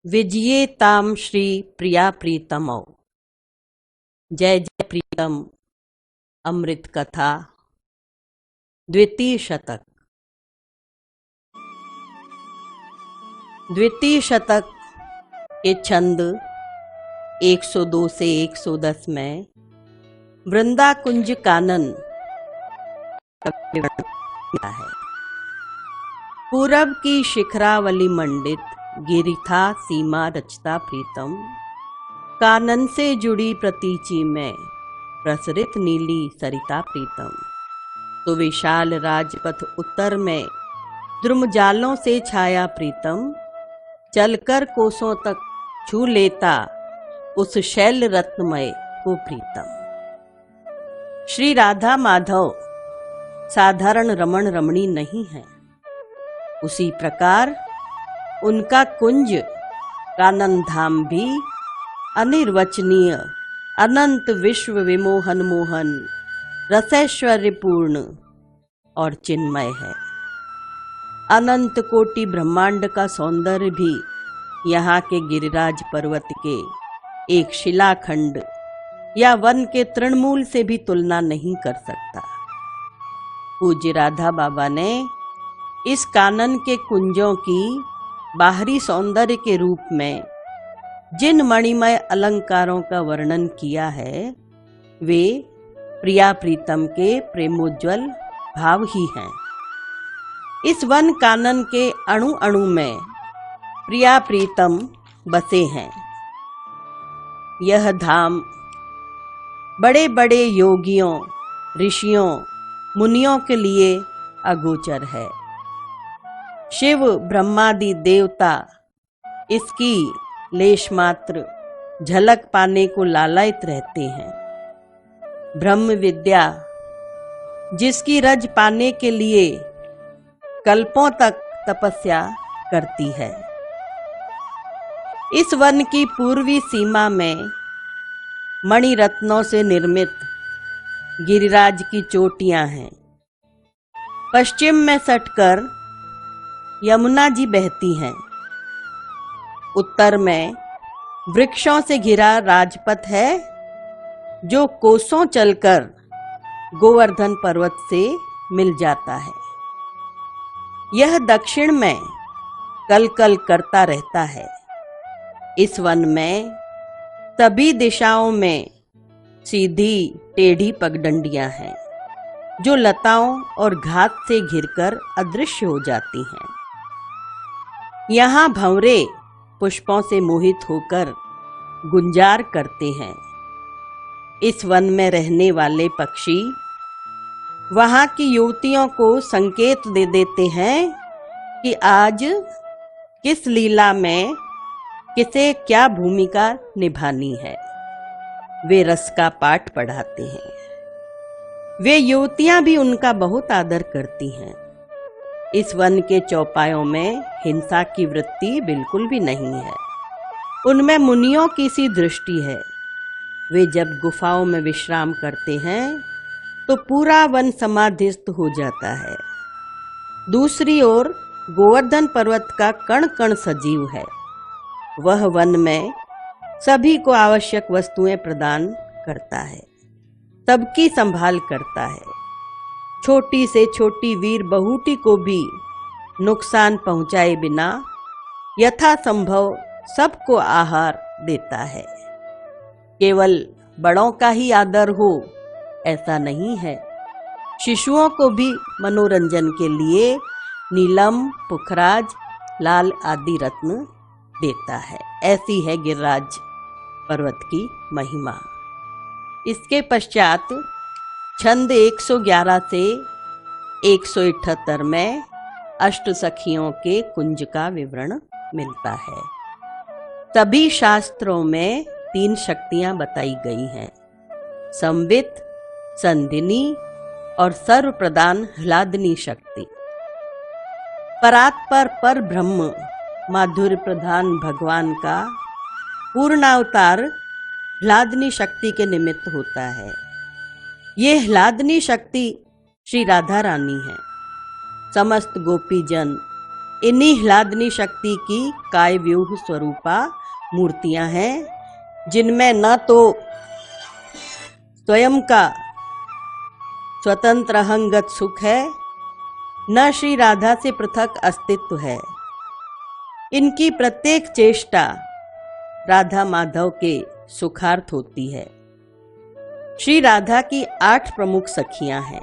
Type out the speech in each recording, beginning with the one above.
विजयेताम श्री प्रिया प्रीतमो। जय जय प्रीतम अमृत कथा द्वितीय शतक। द्वितीय शतक के छंद 102 से 110 में वृंदा कुंज कानन है। पूरब की शिखरावली मंडित गिरिथा सीमा रचता प्रीतम, कानन से जुड़ी प्रतीचि में प्रसरित नीली सरिता प्रीतम। तो विशाल राजपथ उत्तर में द्रुमजालों से छाया प्रीतम, चलकर कोसों तक छू लेता उस शैल रत्नमय को प्रीतम। श्री राधा माधव साधारण रमण रमणी नहीं है, उसी प्रकार उनका कुंज कानन धाम भी अनिर्वचनीय अनंत विश्व विमोहन मोहन रसैश्वर्य पूर्ण और चिन्मय है। अनंत कोटि ब्रह्मांड का सौंदर्य भी यहाँ के गिरिराज पर्वत के एक शिलाखंड या वन के तृणमूल से भी तुलना नहीं कर सकता। पूज्य राधा बाबा ने इस कानन के कुंजों की बाहरी सौंदर्य के रूप में जिन मणिमय अलंकारों का वर्णन किया है, वे प्रिया प्रीतम के प्रेमोज्वल भाव ही हैं। इस वन कानन के अणु अणु में प्रिया प्रीतम बसे हैं। यह धाम बड़े बड़े योगियों, ऋषियों, मुनियों के लिए अगोचर है। शिव ब्रह्मादि देवता इसकी लेश मात्र झलक पाने को लालायित रहते हैं। ब्रह्म विद्या जिसकी रज पाने के लिए कल्पों तक तपस्या करती है। इस वन की पूर्वी सीमा में मणिरत्नों से निर्मित गिरिराज की चोटियां हैं। पश्चिम में सटकर यमुना जी बहती हैं। उत्तर में वृक्षों से घिरा राजपथ है, जो कोसों चलकर गोवर्धन पर्वत से मिल जाता है। यह दक्षिण में कल कल करता रहता है। इस वन में सभी दिशाओं में सीधी टेढ़ी पगडंडियां हैं, जो लताओं और घास से घिरकर अदृश्य हो जाती हैं। यहाँ भंवरे पुष्पों से मोहित होकर गुंजार करते हैं। इस वन में रहने वाले पक्षी वहाँ की युवतियों को संकेत दे देते हैं कि आज किस लीला में किसे क्या भूमिका निभानी है। वे रस का पाठ पढ़ाते हैं। वे युवतियां भी उनका बहुत आदर करती हैं। इस वन के चौपायों में हिंसा की वृत्ति बिल्कुल भी नहीं है। उनमें मुनियों की सी दृष्टि है। वे जब गुफाओं में विश्राम करते हैं तो पूरा वन समाधिस्थ हो जाता है। दूसरी ओर गोवर्धन पर्वत का कण कण सजीव है। वह वन में सभी को आवश्यक वस्तुएं प्रदान करता है, सबकी संभाल करता है। छोटी से छोटी वीर बहूटी को भी नुकसान पहुंचाए बिना यथासंभव सबको आहार देता है। केवल बड़ों का ही आदर हो ऐसा नहीं है। शिशुओं को भी मनोरंजन के लिए नीलम, पुखराज, लाल आदि रत्न देता है। ऐसी है गिरिराज पर्वत की महिमा। इसके पश्चात छंद 111 से 178 में अष्ट सखियों के कुंज का विवरण मिलता है। सभी शास्त्रों में 3 शक्तियां बताई गई हैं: संवित, संधिनी और सर्व प्रदान ह्लादनी शक्ति। परात्पर पर ब्रह्म माधुर्य प्रधान भगवान का पूर्णावतार ह्लादनी शक्ति के निमित्त होता है। ये ह्लादनी शक्ति श्री राधा रानी है। समस्त गोपीजन इन्हीं ह्लादनी शक्ति की काय व्यूह स्वरूपा मूर्तियां हैं, जिनमें न तो स्वयं का स्वतंत्र अहंगत सुख है, न श्री राधा से पृथक अस्तित्व है। इनकी प्रत्येक चेष्टा राधा माधव के सुखार्थ होती है। श्री राधा की 8 प्रमुख सखियां हैं।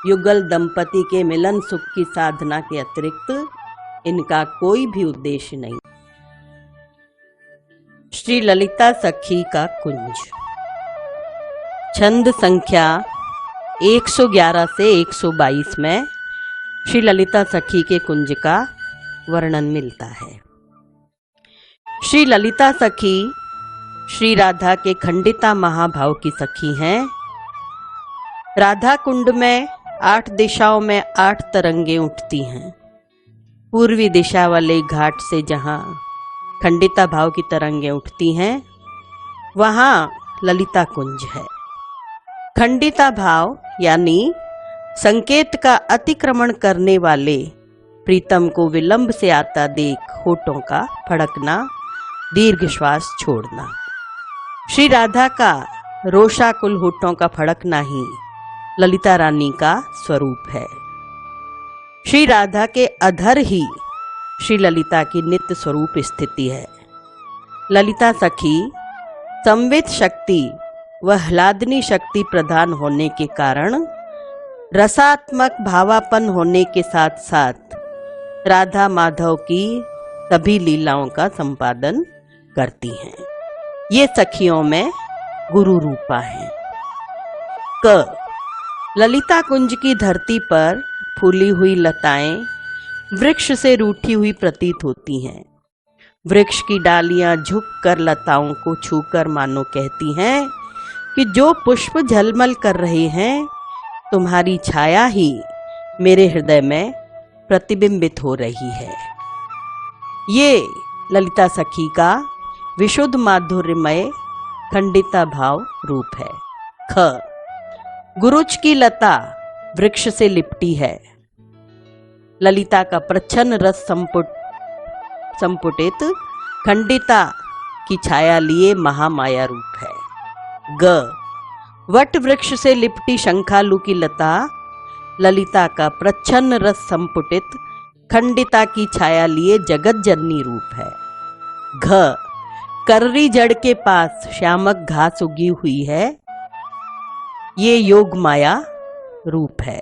युगल दंपति के मिलन सुख की साधना के अतिरिक्त इनका कोई भी उद्देश्य नहीं। श्री ललिता सखी का कुंज। छंद संख्या 111 से 122 में श्री ललिता सखी के कुंज का वर्णन मिलता है। श्री ललिता सखी श्री राधा के खंडिता महाभाव की सखी हैं। राधा कुंड में 8 दिशाओं में 8 तरंगे उठती हैं। पूर्वी दिशा वाले घाट से जहां खंडिता भाव की तरंगे उठती हैं, वहां ललिता कुंज है। खंडिता भाव यानी संकेत का अतिक्रमण करने वाले प्रीतम को विलंब से आता देख होठों का फड़कना, दीर्घ श्वास छोड़ना। श्री राधा का रोषाकुल होठों का फड़कना ही ललिता रानी का स्वरूप है। श्री राधा के अधर ही श्री ललिता की नित्य स्वरूप स्थिति है। ललिता सखी संवित शक्ति व ह्लादनी शक्ति प्रधान होने के कारण रसात्मक भावापन होने के साथ साथ राधा माधव की सभी लीलाओं का संपादन करती हैं। ये सखियों में गुरु रूपा हैं। क ललिता कुंज की धरती पर फूली हुई लताएं वृक्ष से रूठी हुई प्रतीत होती हैं। वृक्ष की डालियां झुककर लताओं को छूकर मानो कहती हैं कि जो पुष्प झलमल कर रहे हैं, तुम्हारी छाया ही मेरे हृदय में प्रतिबिंबित हो रही है। ये ललिता सखी का विशुद्ध माधुर्यमय खंडिता भाव रूप है। ख गुरुच की लता वृक्ष से लिपटी है। ललिता का प्रच्छन्न रस संपुटित खंडिता की छाया लिए महामाया रूप है। ग वट वृक्ष से लिपटी शंखालु की लता ललिता का प्रच्छन्न रस संपुटित खंडिता की छाया लिए जगत जननी रूप है। घ कर्री जड़ के पास श्यामक घास उगी हुई है। ये योग माया रूप है।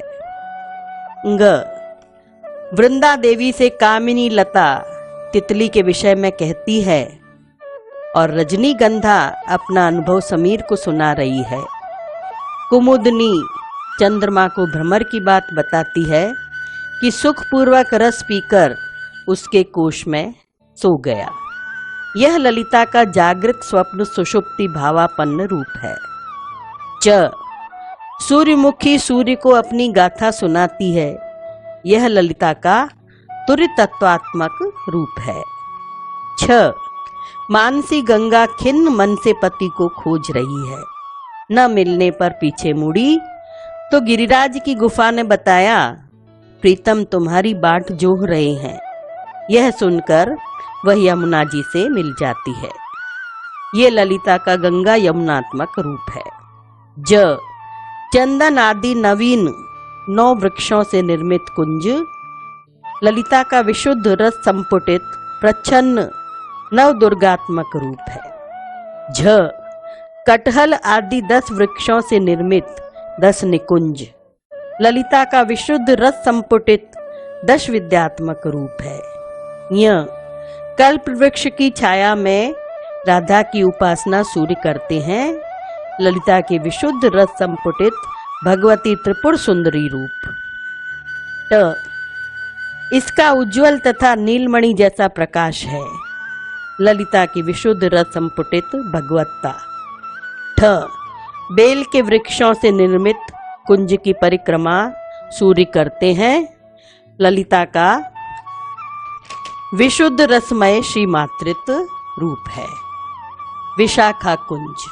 ग वृंदा देवी से कामिनी लता तितली के विषय में कहती है और रजनीगंधा अपना अनुभव समीर को सुना रही है। कुमुदनी चंद्रमा को भ्रमर की बात बताती है कि सुखपूर्वक रस पीकर उसके कोश में सो गया। यह ललिता का जागृत स्वप्न सुषुप्ति भावापन्न रूप है। च सूर्यमुखी सूर्य को अपनी गाथा सुनाती है। यह ललिता का तुरितत्वात्मक रूप है। छ मानसी गंगा खिन्न मन से पति को खोज रही है। न मिलने पर पीछे मुड़ी तो गिरिराज की गुफा ने बताया, प्रीतम तुम्हारी बाट जोह रहे हैं। यह सुनकर वह यमुना जी से मिल जाती है। ये ललिता का गंगा यमुनात्मक रूप है। ज चंदन आदि नवीन 9 वृक्षों से निर्मित कुंज ललिता का विशुद्ध रस संपुटित प्रच्छन्न नव दुर्गात्मक रूप है। झ कटहल आदि 10 वृक्षों से निर्मित 10 निकुंज ललिता का विशुद्ध रस संपुटित 10 विद्यात्मक रूप है। य कल्प वृक्ष की छाया में राधा की उपासना सूर्य करते हैं। ललिता के विशुद्ध रस संपुटित भगवती त्रिपुर सुंदरी रूप। ट इसका उज्जवल तथा नीलमणि जैसा प्रकाश है। ललिता की विशुद्ध रस संपुटित भगवत्ता। ठ बेल के वृक्षों से निर्मित कुंज की परिक्रमा सूर्य करते हैं। ललिता का विशुद्ध रसमय श्री मातृत्व रूप है। विशाखा कुंज,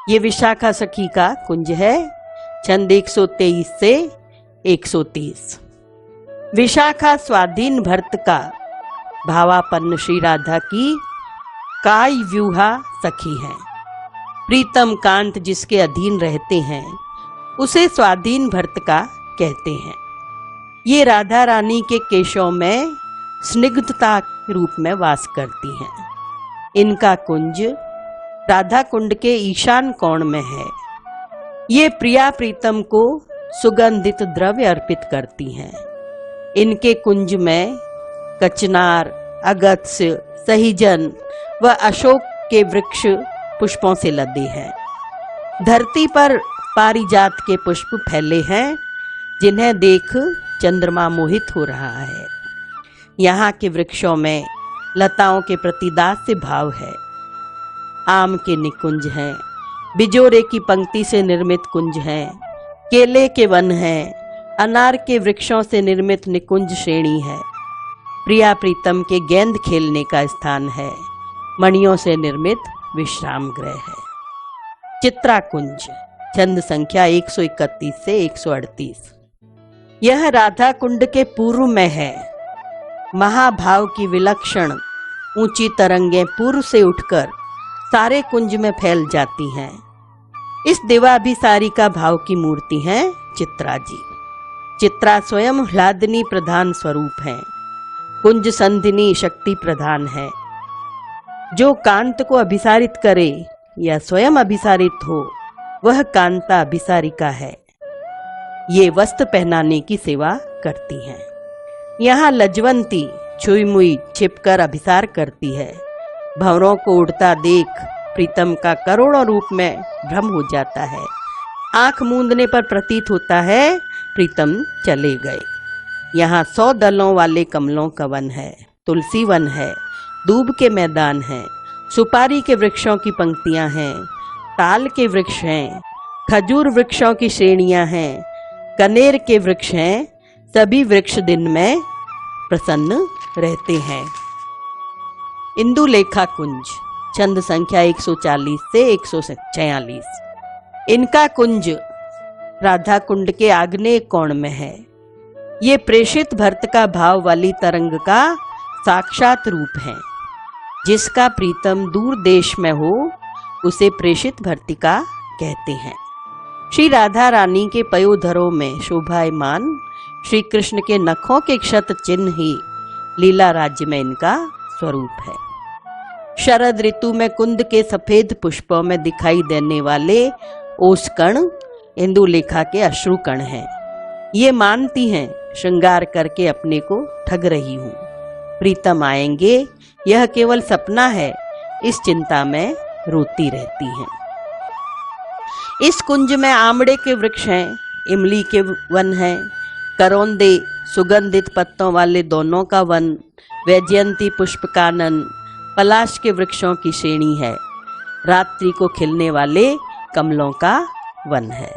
ये विशाखा सखी का कुंज है। छंद 123 से 130। विशाखा स्वाधीन भर्त का भावापन्न श्री राधा की काय व्यूहा सखी है। प्रीतम कांत जिसके अधीन रहते हैं उसे स्वाधीन भर्त का कहते हैं। ये राधा रानी के केशों में स्निग्धता रूप में वास करती हैं। इनका कुंज राधा कुंड के ईशान कोण में है। ये प्रिया प्रीतम को सुगंधित द्रव्य अर्पित करती हैं। इनके कुंज में कचनार, अगत्य, सहीजन व अशोक के वृक्ष पुष्पों से लदे हैं। धरती पर पारिजात के पुष्प फैले हैं जिन्हें देख चंद्रमा मोहित हो रहा है। यहाँ के वृक्षों में लताओं के प्रति दास्य भाव है। आम के निकुंज हैं, बिजोरे की पंक्ति से निर्मित कुंज हैं, केले के वन हैं, अनार के वृक्षों से निर्मित निकुंज श्रेणी है। प्रिया प्रीतम के गेंद खेलने का स्थान है। मणियों से निर्मित विश्राम गृह है। चित्रा कुंज, छंद संख्या 131 से 138। यह राधा कुंड के पूर्व में है। महाभाव की विलक्षण ऊंची तरंगें पूर्व से उठकर सारे कुंज में फैल जाती हैं। इस देवाभिसारी का भाव की मूर्ति है चित्रा जी। चित्रा स्वयं ह्लादिनी प्रधान स्वरूप है। कुंज संधिनी शक्ति प्रधान है। जो कांत को अभिसारित करे या स्वयं अभिसारित हो वह कांता अभिसारिका है। ये वस्त्र पहनाने की सेवा करती हैं। यहाँ लजवंती छुई मुई छिपकर अभिसार करती है। भंवरों को उड़ता देख प्रीतम का करोड़ों रूप में भ्रम हो जाता है। आंख मूंदने पर प्रतीत होता है प्रीतम चले गए। यहाँ 100 दलों वाले कमलों का वन है, तुलसी वन है, दूब के मैदान हैं, सुपारी के वृक्षों की पंक्तियां हैं, ताल के वृक्ष हैं, खजूर वृक्षों की श्रेणियां हैं, कनेर के वृक्ष हैं। सभी वृक्ष दिन में प्रसन्न रहते हैं। इंदुलेखा कुंज, छंद संख्या 140 से 146। इनका कुंज राधा कुंड के आग्नेय कोण में है। ये प्रेषित भर्त का भाव वाली तरंग का साक्षात रूप है। जिसका प्रीतम दूर देश में हो उसे प्रेषित भर्तिका कहते हैं। श्री राधा रानी के पयोधरों में शोभायमान श्री कृष्ण के नखों के क्षत चिन्ह ही लीला राज्य में इनका स्वरूप है। शरद ऋतु में कुंद के सफेद पुष्पों में दिखाई देने वाले ओस कण इंदुलेखा के अश्रु कण हैं। ये मानती हैं श्रृंगार करके अपने को ठग रही हूँ। प्रीतम आएंगे यह केवल सपना है, इस चिंता में रोती रहती हैं। इस कुंज में आमड़े के वृक्ष हैं, इमली के वन हैं, करौंदे सुगंधित पत्तों वाले दोनों का वन, वैजयंती पुष्प कानन, पलाश के वृक्षों की श्रेणी है। रात्रि को खिलने वाले कमलों का वन है।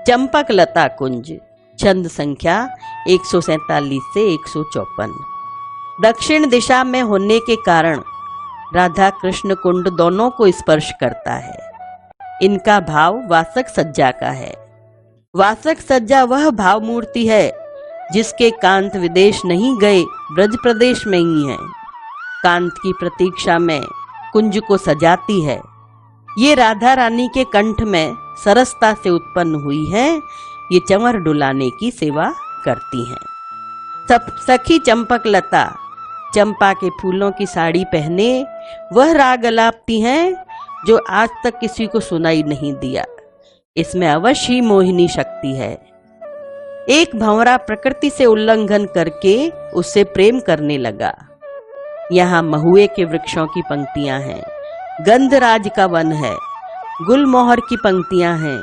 चंपक लता कुंज, छंद संख्या 147 से 154। दक्षिण दिशा में होने के कारण राधा कृष्ण कुंड दोनों को स्पर्श करता है। इनका भाव वासक सज्जा का है। वासक सज्जा वह भाव मूर्ति है जिसके कांत विदेश नहीं गए, ब्रज प्रदेश में ही है। कांत की प्रतीक्षा में कुंज को सजाती है। ये राधा रानी के कंठ में सरसता से उत्पन्न हुई है। ये चंवर डुलाने की सेवा करती हैं। सब सखी चंपक लता चंपा के फूलों की साड़ी पहने वह राग अलापती हैं जो आज तक किसी को सुनाई नहीं दिया। इसमें अवश्य ही मोहिनी शक्ति है। एक भंवरा प्रकृति से उल्लंघन करके उससे प्रेम करने लगा। यहाँ महुए के वृक्षों की पंक्तियां हैं, गंधराज का वन है, गुलमोहर की पंक्तियां हैं,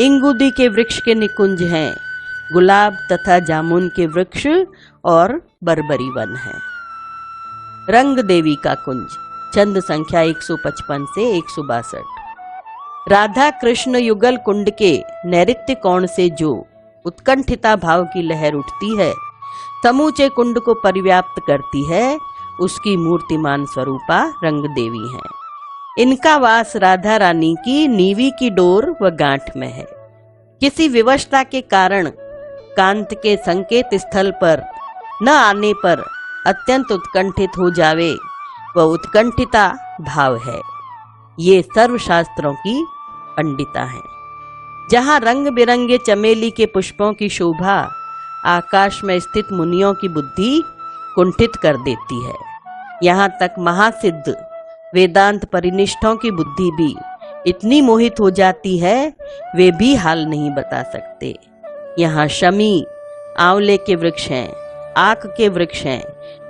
इंगुदी के वृक्ष के निकुंज हैं, गुलाब तथा जामुन के वृक्ष और बरबरी वन है। रंग देवी का कुंज, छंद संख्या 155 से 162। राधा कृष्ण युगल कुंड के नैऋत्य कोण से जो उत्कंठिता भाव की लहर उठती है, समूचे कुंड को परिव्याप्त करती है, उसकी मूर्तिमान स्वरूपा रंग देवी है। इनका वास राधा रानी की नीवी की डोर व गांठ में है। किसी विवशता के कारण कांत के संकेत स्थल पर न आने पर अत्यंत उत्कंठित हो जावे, वह उत्कंठिता भाव है। ये सर्वशास्त्रों की पंडिता है। जहाँ रंग बिरंगे चमेली के पुष्पों की शोभा आकाश में स्थित मुनियों की बुद्धि कुंठित कर देती है, यहाँ तक महासिद्ध वेदांत परिनिष्ठों की बुद्धि भी इतनी मोहित हो जाती है, वे भी हाल नहीं बता सकते। यहाँ शमी, आंवले के वृक्ष हैं, आक के वृक्ष हैं,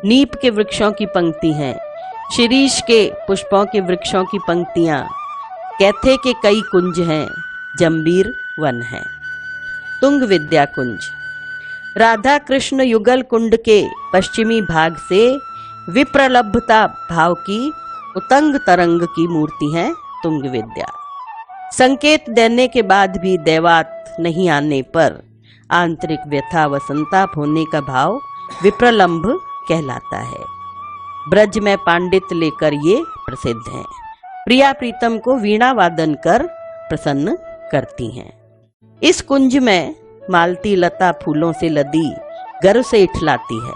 नीप के वृक्षों की पंक्ति हैं, शिरीष के पुष्पों के वृक्षों की पंक्तियां, कैथे के कई कुंज हैं, जंबीर वन है। तुंग विद्या कुंज राधा कृष्ण युगल कुंड के पश्चिमी भाग से विप्रलब्धता भाव की उतंग तरंग की मूर्ति है तुंग विद्या। संकेत देने के बाद भी दैवात नहीं आने पर आंतरिक व्यथा व संताप होने का भाव विप्रलंभ कहलाता है। ब्रज में पांडित लेकर ये प्रसिद्ध हैं। प्रिया प्रीतम को वीणा वादन कर प्रसन्न करती हैं। इस कुंज में मालती लता फूलों से लदी गर्व से इठलाती है।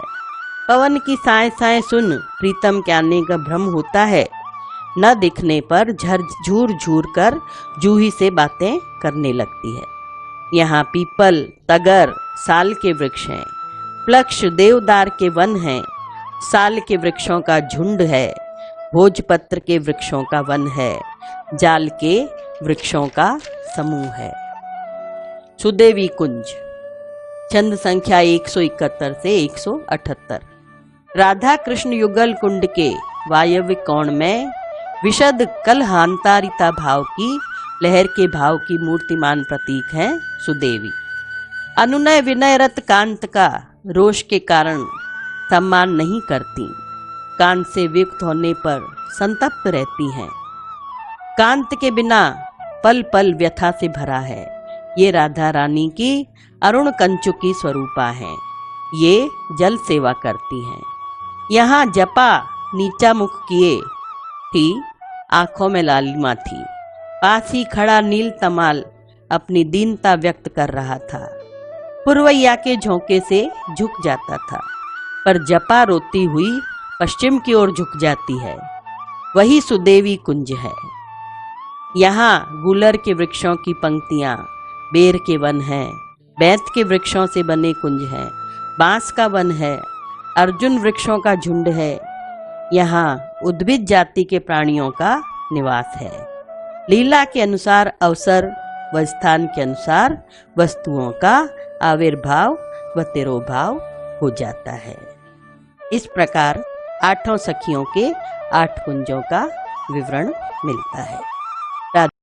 पवन की साए साए सुन प्रीतम के आने का भ्रम होता है। न दिखने पर झूर झूर कर जूही से बातें करने लगती है। यहाँ पीपल, तगर, साल के वृक्ष हैं, प्लक्ष, देवदार के वन हैं, साल के वृक्षों का झुंड है, भोजपत्र के वृक्षों का वन है, जाल के वृक्षों का समूह है। सुदेवी कुंज छंद संख्या 171 से 178। राधा कृष्ण युगल कुंड के वायव्य कोण में विशद कलहांतारिता भाव की लहर के भाव की मूर्तिमान प्रतीक है सुदेवी। अनुनय विनयरत कांत का रोष के कारण सम्मान नहीं करती, कांत से वियुक्त होने पर संतप्त रहती हैं। कांत के बिना पल पल व्यथा से भरा है। ये राधा रानी की अरुण कंचुकी स्वरूपा हैं। ये जल सेवा करती हैं। यहाँ जपा नीचा मुख किए थी, आंखों में लालिमा थी। पास ही खड़ा नील तमाल अपनी दीनता व्यक्त कर रहा था। पुरवैया के झोंके से झुक जाता था, पर जपा रोती हुई पश्चिम की ओर झुक जाती है। वही सुदेवी कुंज है। यहाँ गुलर के वृक्षों की पंक्तियां, बेर के वन है, बैत के वृक्षों से बने कुंज हैं, बांस का वन है, अर्जुन वृक्षों का झुंड है। यहाँ उद्भिद जाति के प्राणियों का निवास है। लीला के अनुसार अवसर व स्थान के अनुसार वस्तुओं का आविर्भाव व तिरोभाव हो जाता है। इस प्रकार 8 सखियों के 8 कुंजों का विवरण मिलता है।